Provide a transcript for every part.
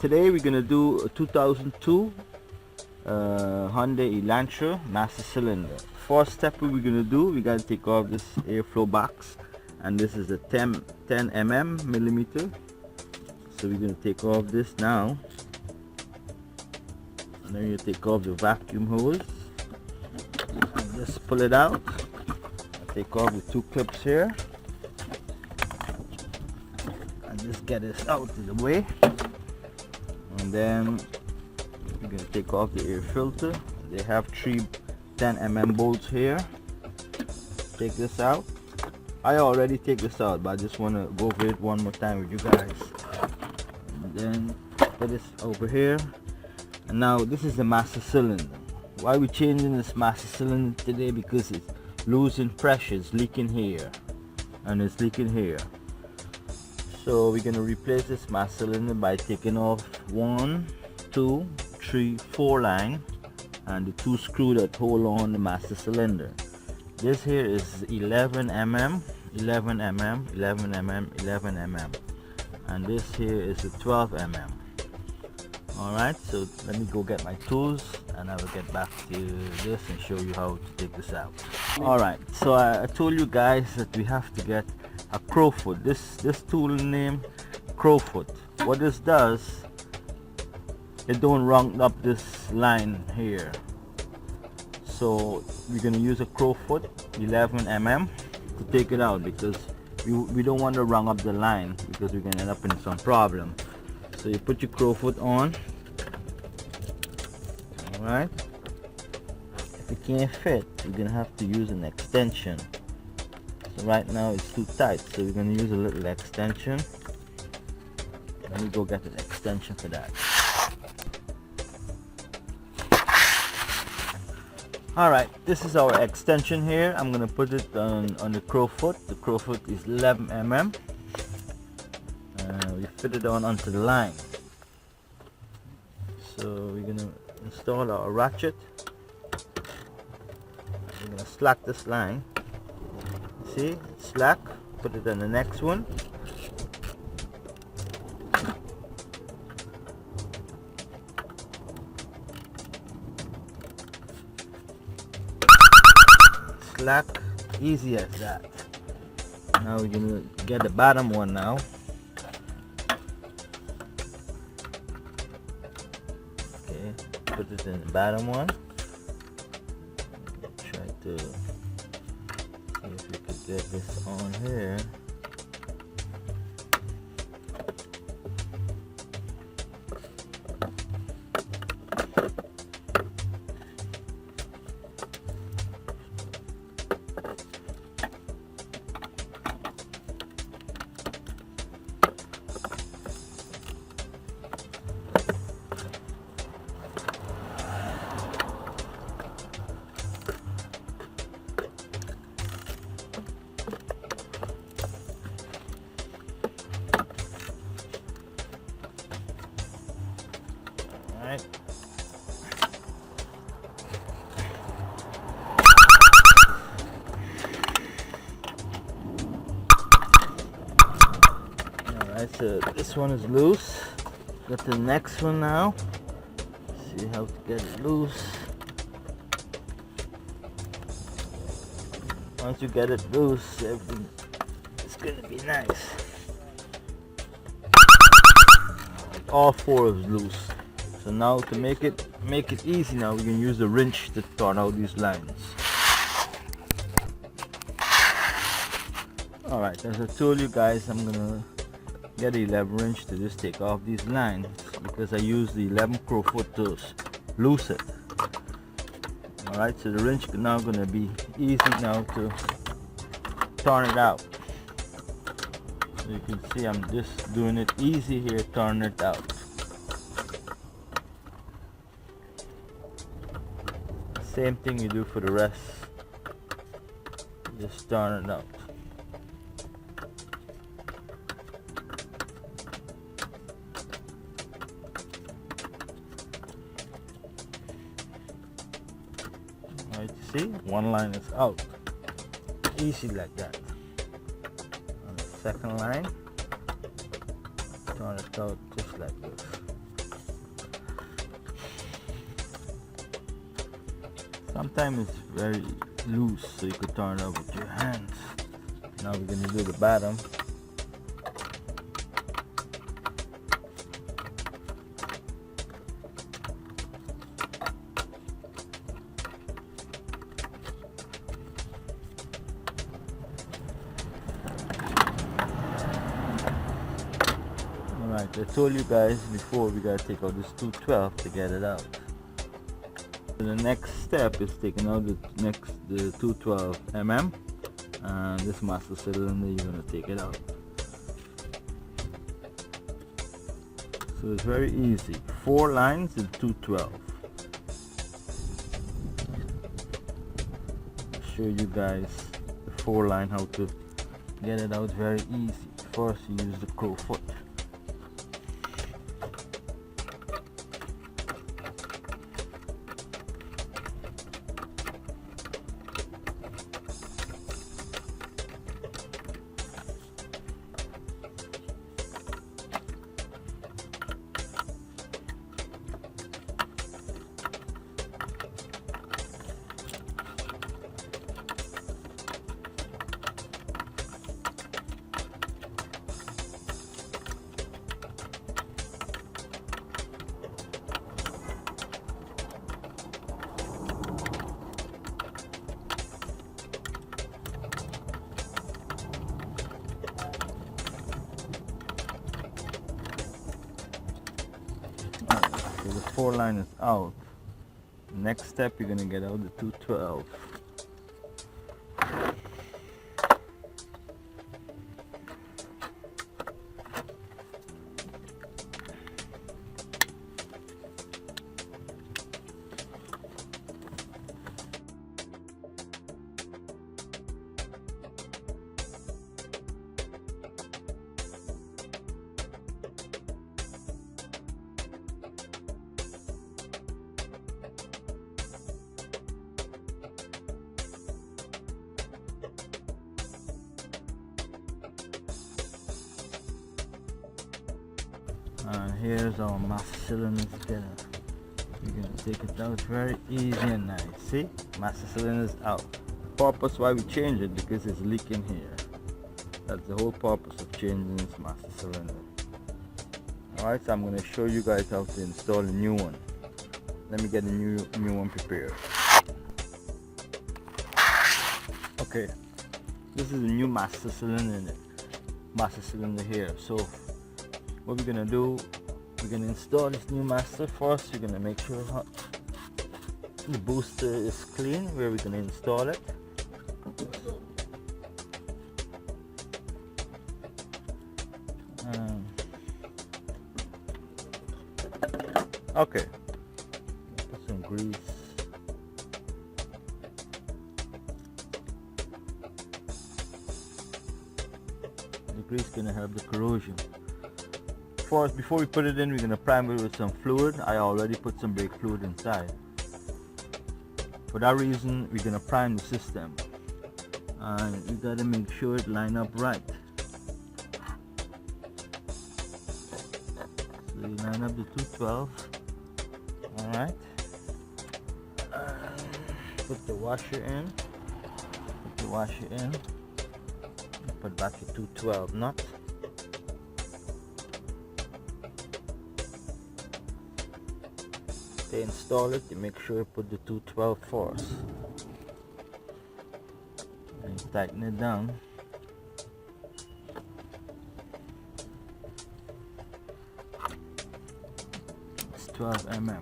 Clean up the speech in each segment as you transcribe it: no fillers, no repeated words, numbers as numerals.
Today we're gonna do a 2002 Hyundai Elantra master cylinder. First step we're gonna do, we gotta take off this airflow box, and this is a 10 millimeter. So we're gonna take off this now, and then you take off the vacuum hose. Just pull it out. Take off the two clips here, and just get this out of the way. And then we're going to take off the air filter. They have three 10 bolts here. Take this out. I already take this out, but I just want to go over it one more time with you guys. And then put this over here. And now this is the master cylinder. Why are we changing this master cylinder today? Because it's losing pressure, it's leaking here, and it's leaking here. So we're going to replace this master cylinder by taking off 1, 2, 3, 4 line and the 2 screws that hold on the master cylinder. This here is 11 mm, 11 mm, 11 mm, 11 mm, and this here is a 12 mm. Alright, so let me go get my tools and I will get back to this and show you how to take this out. Alright, so I told you guys that we have to get a crowfoot. This tool name crowfoot. What this does, it don't round up this line here. So we're gonna use a crowfoot 11 mm to take it out, because we don't want to round up the line, because we're gonna end up in some problem. So you put your crowfoot on. Alright, if it can't fit, you're gonna have to use an extension. So right now it's too tight, so we're gonna use a little extension. Let me go get an extension for that. Alright, this is our extension here. I'm gonna put it on the crowfoot. The crowfoot is 11 mm. We fit it on onto the line. So we're gonna install our ratchet. We're gonna slack this line. See, it's slack. Put it on the next one. Slack, easy as that. Now we're gonna get the bottom one now. Put it in the bottom one. Try to see if we could get this on here. Alright. Alright, so this one is loose. Got the next one now. See how to get it loose. Once you get it loose, everything is gonna be nice. All four is loose. So now to make it easy, now we can use the wrench to turn out these lines. Alright, as I told you guys, I'm gonna get the 11 wrench to just take off these lines, because I use the 11 crowfoot to loose it. Alright, so the wrench is now gonna be easy now to turn it out. So you can see I'm just doing it easy here, turning it out. Same thing you do for the rest. Just turn it out. Alright, you see, one line is out. Easy like that. On the second line, turn it out just like this. Sometimes it's very loose, so you could turn it up with your hands. Now we're gonna do the bottom. Alright, I told you guys before we gotta take out this 212 to get it out. So the next step is taking out the 212 mm, and this master cylinder you're gonna take it out. So it's very easy. 4 lines in 212. I'll show you guys the 4 line how to get it out very easy. First you use the crow foot. So the 4 line is out. Next step, you're gonna get out the 212. And here's our master cylinder together. We're gonna take it out very easy and nice. See, master cylinder is out. Purpose why we change it, because it's leaking here. That's the whole purpose of changing this master cylinder. Alright, so I'm gonna show you guys how to install a new one. Let me get a new one prepared. Okay, this is a new master cylinder in it. Master cylinder here. So what we're gonna do, we're gonna install this new master. First, we're gonna make sure the booster is clean where we're gonna install it. Okay, put some grease. The grease gonna help the corrosion. First, before we put it in, we're gonna prime it with some fluid. I already put some brake fluid inside. For that reason, we're gonna prime the system, and you gotta make sure it line up right. So you line up the 212. All right. Put the washer in. Put the washer in. Put back the 212 nut. To install it, you make sure you put the 212 first. And tighten it down. It's 12 mm.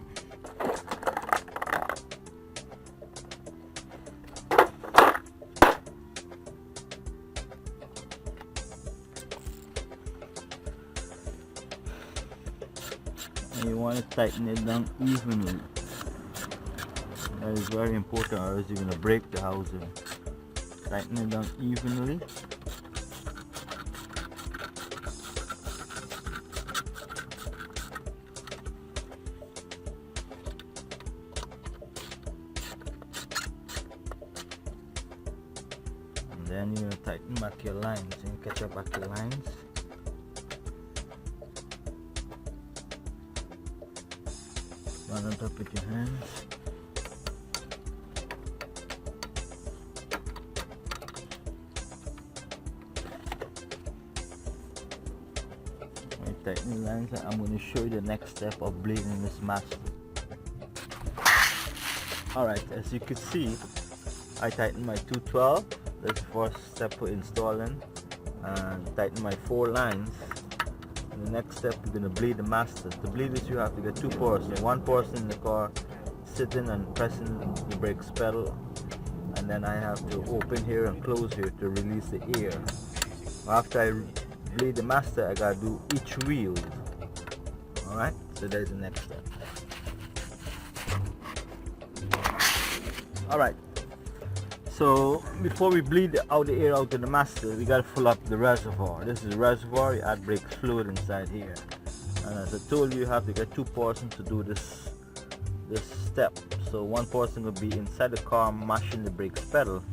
And you want to tighten it down evenly. That is very important, or else you're going to break the housing. Tighten it down evenly. And then you're going to tighten back your lines and catch up back your lines. Run on top with your hands. tightening lines, and I'm going to show you the next step of bleeding this master. Alright, as you can see, I tighten my 212. That's the first step for installing, and tighten my 4 lines. And the next step, we're going to bleed the master. To bleed this, you have to get 2 persons. One person in the car sitting and pressing the brakes pedal, and then I have to open here and close here to release the air. After I bleed the master, I gotta do each wheel. Alright, so there's the next step. Alright, so before we bleed out the air out of the master, we gotta fill up the reservoir. This is the reservoir. You add brake fluid inside here, and as I told you, you have to get 2 persons to do this step. So one person will be inside the car mashing the brakes pedal,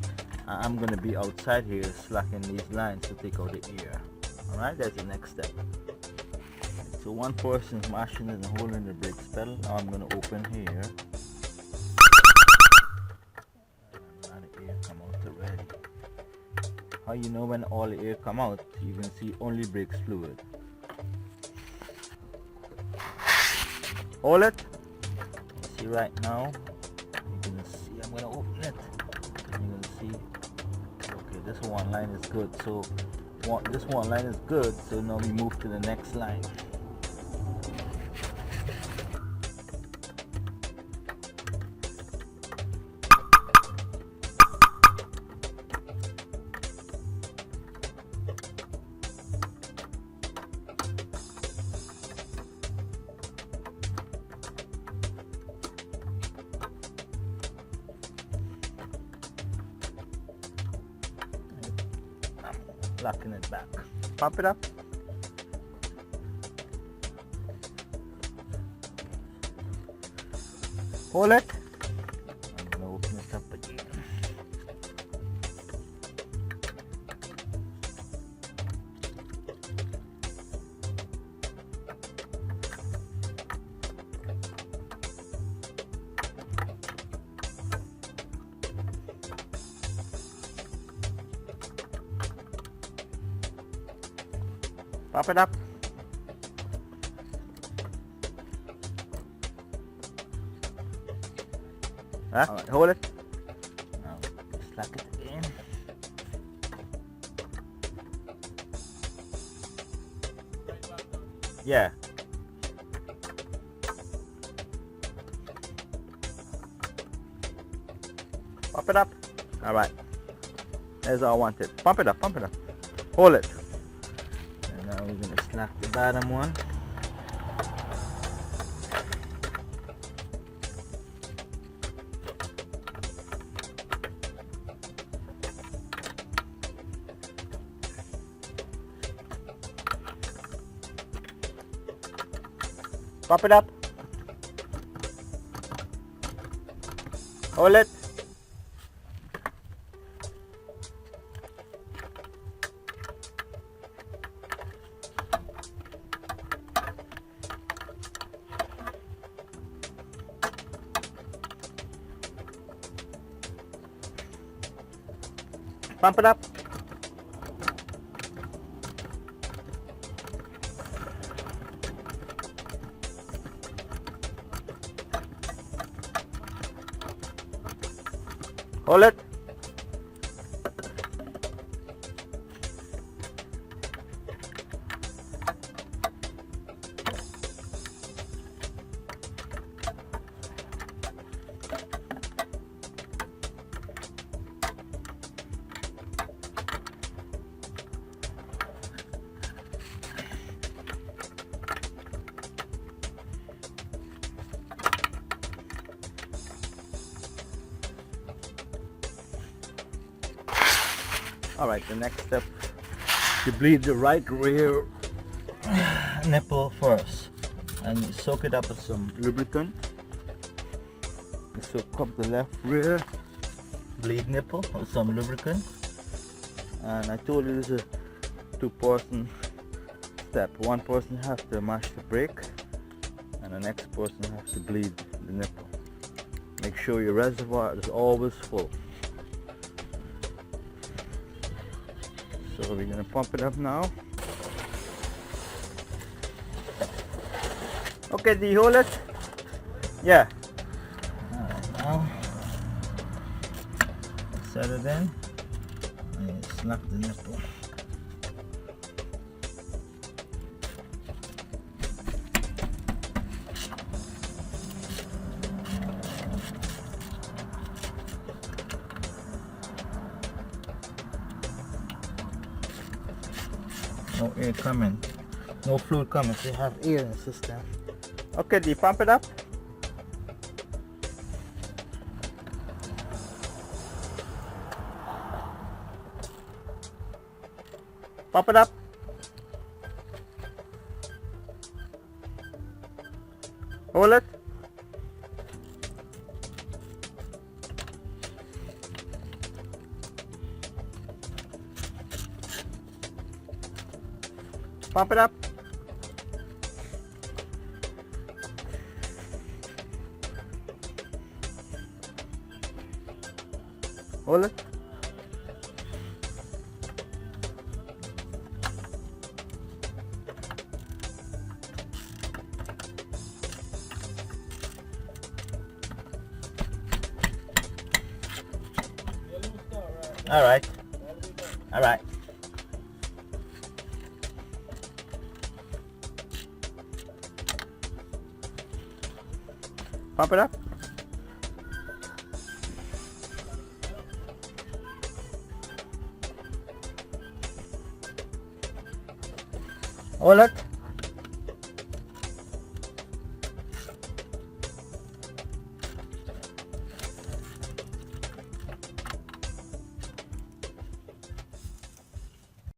and I'm gonna be outside here slacking these lines to take out the air. Alright, that's the next step. So one person is mashing and holding the brakes pedal. Now I'm gonna open here. Now the air come out already. How you know when all the air come out? You can see only brakes fluid. Hold it. See right now. You're gonna see. I'm gonna open it. You're gonna see. Okay, this one line is good. So this one line is good. So now we move to the next line. Locking it back. Pump it up. Hold it. I'm gonna open it up again. Pop it up. Huh? Alright, hold it. Now slack it again. Yeah. Pop it up. Alright. That's all I wanted. Pump it up, pump it up. Hold it. Now we're going to slack the bottom one. Pop it up. Hold it. Pump it up. Hold it. Alright, the next step, you bleed the right rear nipple first, and you soak it up with some lubricant. You soak up the left rear bleed nipple with some lubricant, and I told you this is a 2-person step. One person has to mash the brake, and the next person has to bleed the nipple. Make sure your reservoir is always full. So we're going to pump it up now. Okay, do you hold it? Yeah. Alright, now set it in and snap the nipple. No air coming, no fluid coming, so you have air in the system. Okay, do you pump it up? Pump it up. Hold it. Pump it up. Hold it. All right. All right. Pump it up. Hold it.